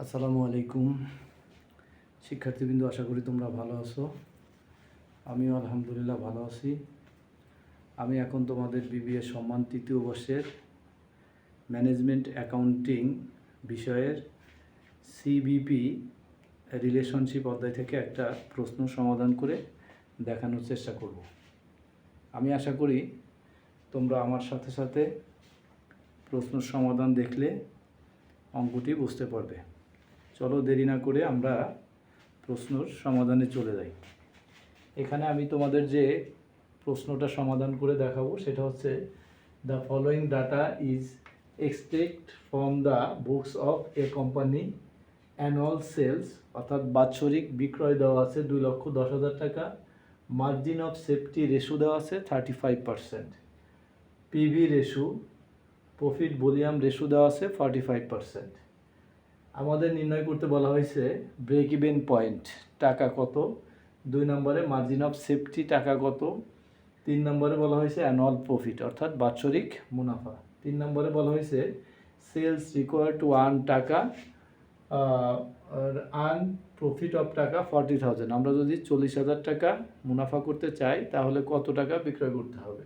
আসসালামু আলাইকুম শিক্ষার্থীবৃন্দ, আশা করি তোমরা ভালো আছো। আমিও আলহামদুলিল্লাহ ভালো আছি। আমি এখন তোমাদের বিবিএ সম্মান তৃতীয় বর্ষের ম্যানেজমেন্ট অ্যাকাউন্টিং বিষয়ের সিবিপি রিলেশনশিপ অধ্যায় থেকে একটা প্রশ্ন সমাধান করে দেখানোর চেষ্টা করব। আমি আশা করি তোমরা আমার সাথে সাথে প্রশ্ন সমাধান দেখলে অঙ্কটি বুঝতে পারবে। চলো দেরি না করে আমরা প্রশ্নর সমাধানে চলে যাই। এখানে আমি তোমাদের যে প্রশ্নটা সমাধান করে দেখাবো সেটা হচ্ছে, the following data is extract from the books of a company annual sales, অর্থাৎ বাৎসরিক বিক্রয় দেওয়া আছে 2,10,000 টাকা, মার্জিন অফ সেফটি রেশু দেওয়া আছে 35%, পিভি রেশু প্রফিট ভলিউম রেশু দেওয়া আছে 45%। আমাদের নির্ণয় করতে বলা হয়েছে ব্রেক ইভেন পয়েন্ট টাকা কত, 2 নম্বরে মার্জিন অফ সেফটি টাকা কত, 3 নম্বরে বলা হয়েছে অ্যানুয়াল প্রফিট অর্থাৎ বাৎসরিক মুনাফা, 3 নম্বরে বলা হয়েছে সেলস রিকোয়ার টু আর্ন টাকা আর্ন প্রফিট অফ টাকা 40,000। আমরা যদি 40,000 টাকা মুনাফা করতে চাই তাহলে কত টাকা বিক্রয় করতে হবে।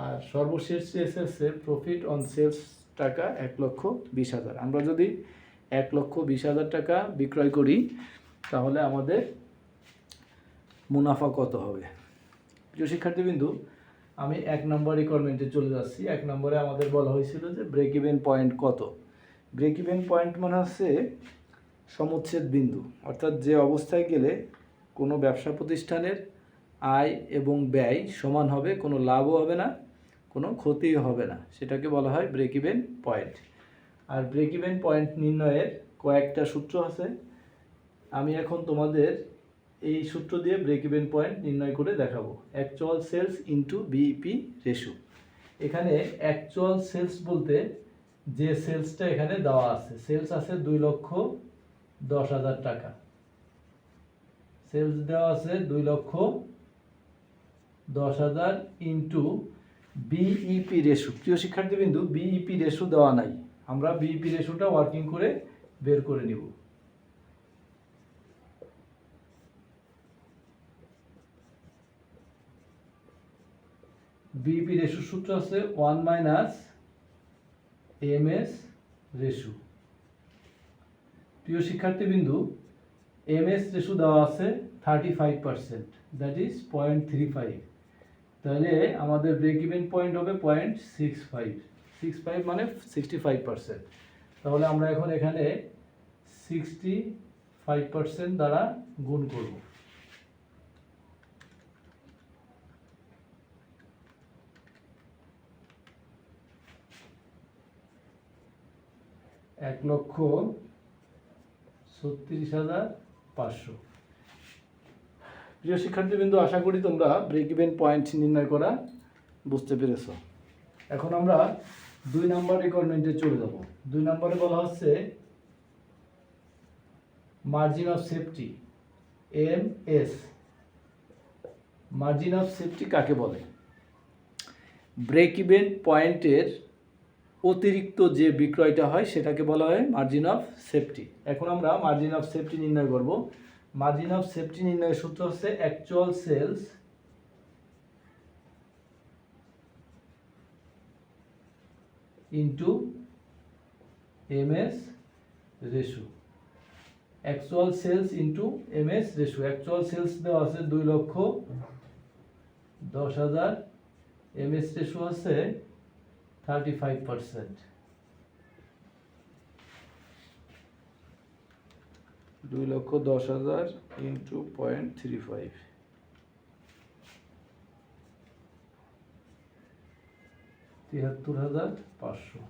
আর সর্বশেষ এসেছে প্রফিট অন সেলস টাকা 1,20,000। আমরা যদি 1,20,000 টাকা বিক্রয় করি তাহলে আমাদের মুনাফা কত হবে। প্রিয় শিক্ষার্থীবৃন্দু, আমি 1 নম্বর রিকোয়ারমেন্টে চলে যাচ্ছি। 1 নম্বরে আমাদের বলা হয়েছিল যে ব্রেক ইভেন পয়েন্ট কত। ব্রেক ইভেন পয়েন্ট মানে হচ্ছে সমুচ্ছেদ বিন্দু, অর্থাৎ যে অবস্থায় গেলে কোনো ব্যবসা প্রতিষ্ঠানের আয় এবং ব্যয় সমান হবে, কোনো লাভও হবে না, কোনো ক্ষতিও হবে না, সেটাকে বলা হয় ব্রেক ইভেন পয়েন্ট। আর ব্রেক ইভেন পয়েন্ট নির্ণয়ের কয়েকটা সূত্র আছে। আমি এখন তোমাদের এই সূত্র দিয়ে ব্রেক ইভেন পয়েন্ট নির্ণয় করে দেখাবো। Actual sales into BEP ratio. এখানে অ্যাকচুয়াল সেলস বলতে যে সেলসটা এখানে দেওয়া আছে, সেলস আছে 2,10,000 টাকা, সেলস দেওয়া আছে 2,10,000 ইন্টু বিইপি রেশু। প্রিয় শিক্ষার্থীবৃন্দু, বিইপি রেশু দেওয়া নাই, আমরা বিইপি রেশুটা ওয়ার্কিং করে বের করে নিব। বিইপি রেশু সূত্র আছে 1 মাইনাস এমএস রেশু। প্রিয় শিক্ষার্থীবৃন্দু, এমএস রেশু দেওয়া আছে 35%, দ্যাট ইজ 0.35। তাহলে আমাদের ব্রেক ইভেন পয়েন্ট হবে 0.65, 65 মানে 65%। তাহলে আমরা এখন এখানে 65% দ্বারা গুণ করব। এক লক্ষ 36,500। প্রিয় শিক্ষার্থীবৃন্দ, আশা করি তোমরা ব্রেক ইভেন পয়েন্ট নির্ণয় করা বুঝতে পেরেছ। এখন আমরা 2 নম্বর রিকোয়ারমেন্টে চলে যাব। 2 নম্বরে বলা হচ্ছে margin of safety MS. Margin of safety কাকে বলে? ব্রেক ইভেন পয়েন্টের অতিরিক্ত যে বিক্রয়টা হয় সেটাকে বলা হয় মার্জিন অফ সেফটি। এখন আমরা মার্জিন অফ সেফটি নির্ণয় করব। মার্জিন অফ সেফটি নির্ণয়ের সূত্র হচ্ছে actual sales into MS ratio. Actual sales into MS ratio. Actual sales দেওয়া আছে 2,10,000, এমএস রেশু আছে 35%। 2,10,000 ইন্টু 0.35, 73,500।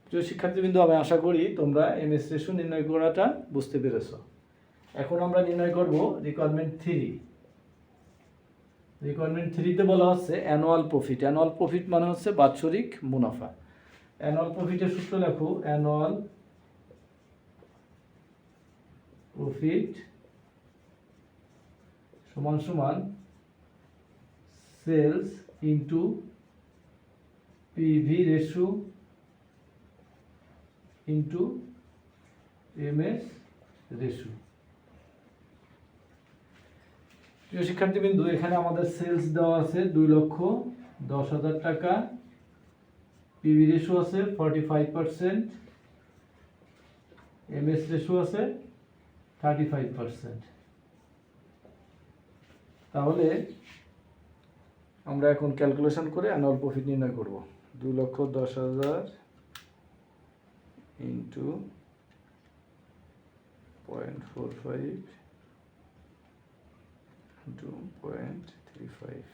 প্রিয় শিক্ষার্থীবৃন্দ, আমি আশা করি তোমরা এমএস রেশু নির্ণয় করাটা বুঝতে পেরেছ। এখন আমরা নির্ণয় করব রিকোয়ারমেন্ট 3। রিকোয়ারমেন্ট 3-তে বলা হচ্ছে অ্যানুয়াল প্রফিট। অ্যানুয়াল প্রফিট মানে হচ্ছে বাৎসরিক মুনাফা। অ্যানুয়াল প্রফিটের সূত্র লেখো, অ্যানুয়াল প্রফিট সমান সমান sales into PV ratio into MS ratio. প্রিয় শিক্ষার্থীবৃন্দ, এখানে আমাদের সেলস দেওয়া আছে 2,10,000 টাকা, পিভি রেশু আছে 45%, এমএস রেশু আছে 35%। তাহলে আমরা এখন ক্যালকুলেশন করে অ্যানুয়াল প্রফিট নির্ণয় করব। 2,10,000 ইন্টু 0.45 ইন্টু 0.35।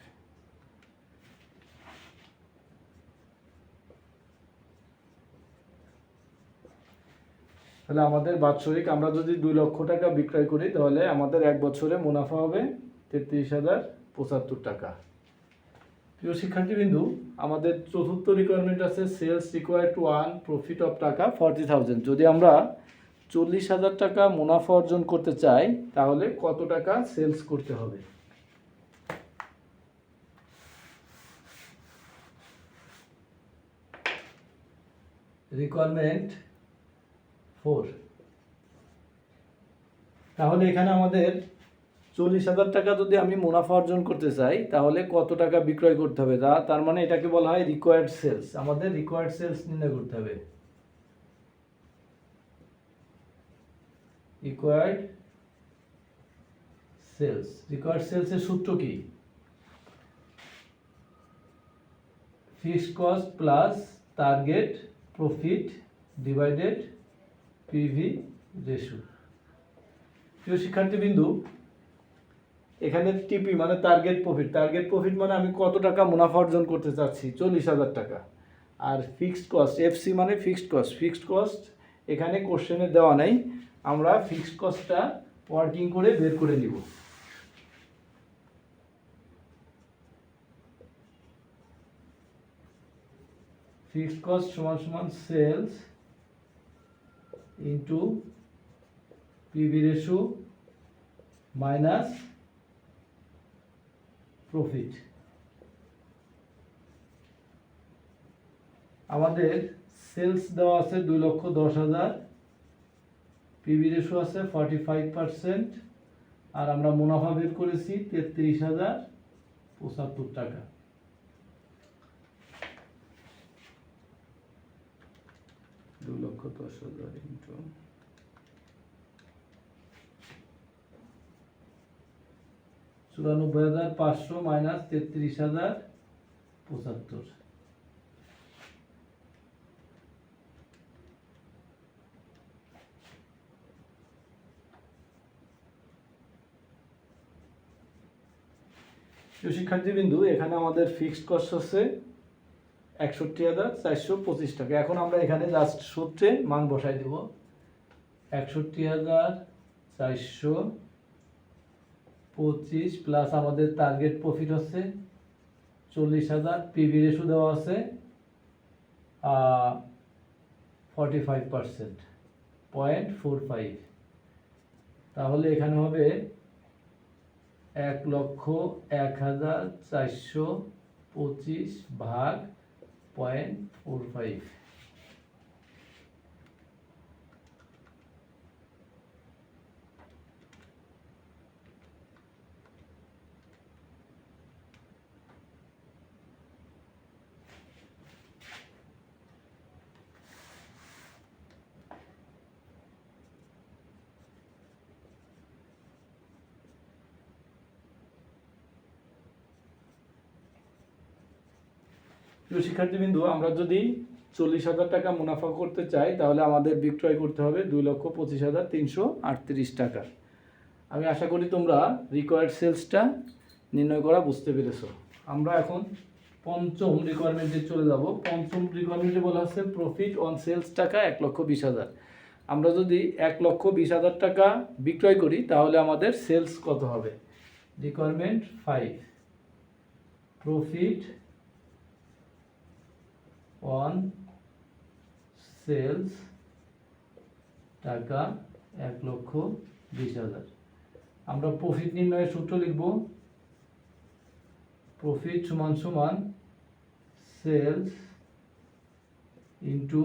তাহলে আমাদের বাৎসরিক, আমরা যদি 2 লক্ষ টাকা বিক্রয় করি তাহলে আমাদের এক বছরে মুনাফা হবে 33,075 টাকা। প্রিয় শিক্ষার্থীবৃন্দু, আমাদের চতুর্থ রিকোয়ারমেন্ট আছে sales required to earn profit of টাকা 40,000। যদি আমরা 40,000 টাকা মুনাফা অর্জন করতে চাই তাহলে কত টাকা সেলস করতে হবে? রিকোয়ারমেন্ট 4। তাহলে এখানে আমাদের 40,000 টাকা যদি আমি মুনাফা অর্জন করতে চাই তাহলে কত টাকা বিক্রয় করতে হবে, তার মানে এটাকে বলা হয় রিকোয়ার্ড সেলস। আমাদের রিকোয়ার্ড সেলস নির্ণয় করতে হবে। রিকোয়ার্ড সেলসের সূত্র কি? Fixed cost plus target profit divided PV ratio. প্রিয় শিক্ষার্থীবৃন্দু, এখানে টিপি মানে টার্গেট প্রফিট মানে আমি কত টাকা মুনাফা অর্জন করতে চাচ্ছি, 40,000 টাকা। আর ফিক্সড কস্ট, এফসি মানে ফিক্সড কস্ট এখানে কোশ্চেনে দেওয়া নেই, আমরা ফিক্সড কস্টটা ওয়ার্কিং করে বের করে নিব। ফিক্সড কস্ট সমান sales into PV ratio minus profit. আমাদের সেলস দেওয়া আছে 2,10,000, পিভি রেশু আছে 45%, আর আমরা মুনাফা বের করেছি 33,075 টাকা। দু লক্ষ 10,000 ইন্টু 94,500 মাইনাস 33,075। শিক্ষার্থীবৃন্দু, এখানে আমাদের ফিক্সড কস্ট হচ্ছে 61,425 টাকা। এখন আমরা এখানে জাস্ট সূত্রে মান বসাই দেব। 61,425 প্লাস আমাদের টার্গেট প্রফিট হচ্ছে 40,000, পিভি রেশু দেওয়া আছে 45%, 0.45। তাহলে এখানে হবে 1,01,425 ভাগ 0.45। শিক্ষার্থীবৃন্দু, আমরা যদি 40,000 টাকা মুনাফা করতে চাই তাহলে আমাদের বিক্রয় করতে হবে 2,25,338 টাকা। আমি আশা করি তোমরা রিকোয়ার্ড সেলসটা নির্ণয় করা বুঝতে পেরেছো। আমরা এখন পঞ্চম রিকোয়ারমেন্টে চলে যাব। পঞ্চম রিকোয়ারমেন্টে বলা আছে প্রফিট অন সেলস টাকা 1,20,000। আমরা যদি 1,20,000 টাকা বিক্রয় করি তাহলে আমাদের সেলস কত হবে? রিকোয়ারমেন্ট 5, প্রফিট অন সেলস টাকা 1,20,000। আমরা প্রফিট নির্ণয়ের সূত্র লিখব। প্রফিট সমান sales into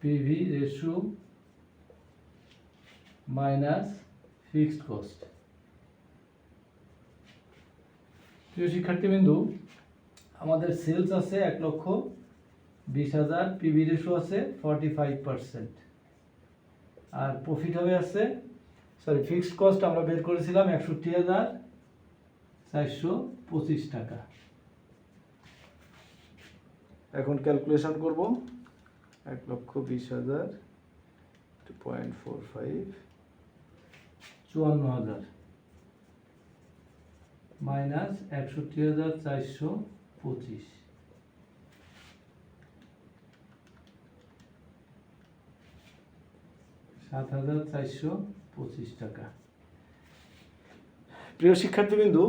PV ratio minus fixed cost. প্রিয় শিক্ষার্থীবৃন্দু, আমাদের সেলস আছে 1,20,000, পিবি রেশিও আছে 45%, আর প্রফিট হবে আছে ফিক্সড কস্ট আমরা বের করেছিলাম 61,425 টাকা। এখন ক্যালকুলেশন করব। 1,20,000 0.45, 54,000 মাইনাস 61,425, 7,425 টাকা। প্রিয় শিক্ষার্থীবৃন্দু,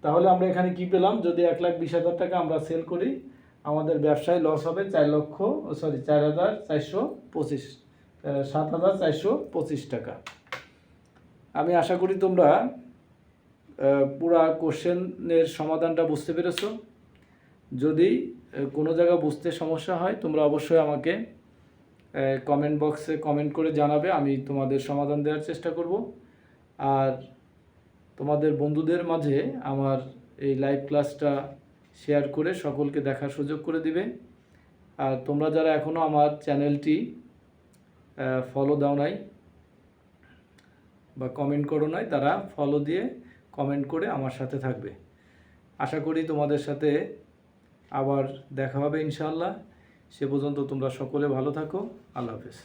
তাহলে আমরা এখানে কি পেলাম? যদি 1,20,000 টাকা আমরা সেল করি, আমাদের ব্যবসায় লস হবে 7,425 টাকা। আমি আশা করি তোমরা পুরা কোশ্চেনের সমাধানটা বুঝতে পেরেছো। যদি কোনো জায়গা বুঝতে সমস্যা হয়, তোমরা অবশ্যই আমাকে কমেন্ট বক্সে কমেন্ট করে জানাবে, আমি তোমাদের সমাধান দেওয়ার চেষ্টা করব। আর তোমাদের বন্ধুদের মাঝে আমার এই লাইভ ক্লাসটা শেয়ার করে সকলকে দেখার সুযোগ করে দিবে। আর তোমরা যারা এখনও আমার চ্যানেলটি ফলো দাও নাই বা কমেন্ট করো নাই, তারা ফলো দিয়ে কমেন্ট করে আমার সাথে থাকবে। আশা করি তোমাদের সাথে আবার দেখা হবে ইনশাআল্লাহ। সে পর্যন্ত তোমরা সকলে ভালো থাকো। আল্লাহ হাফেজ।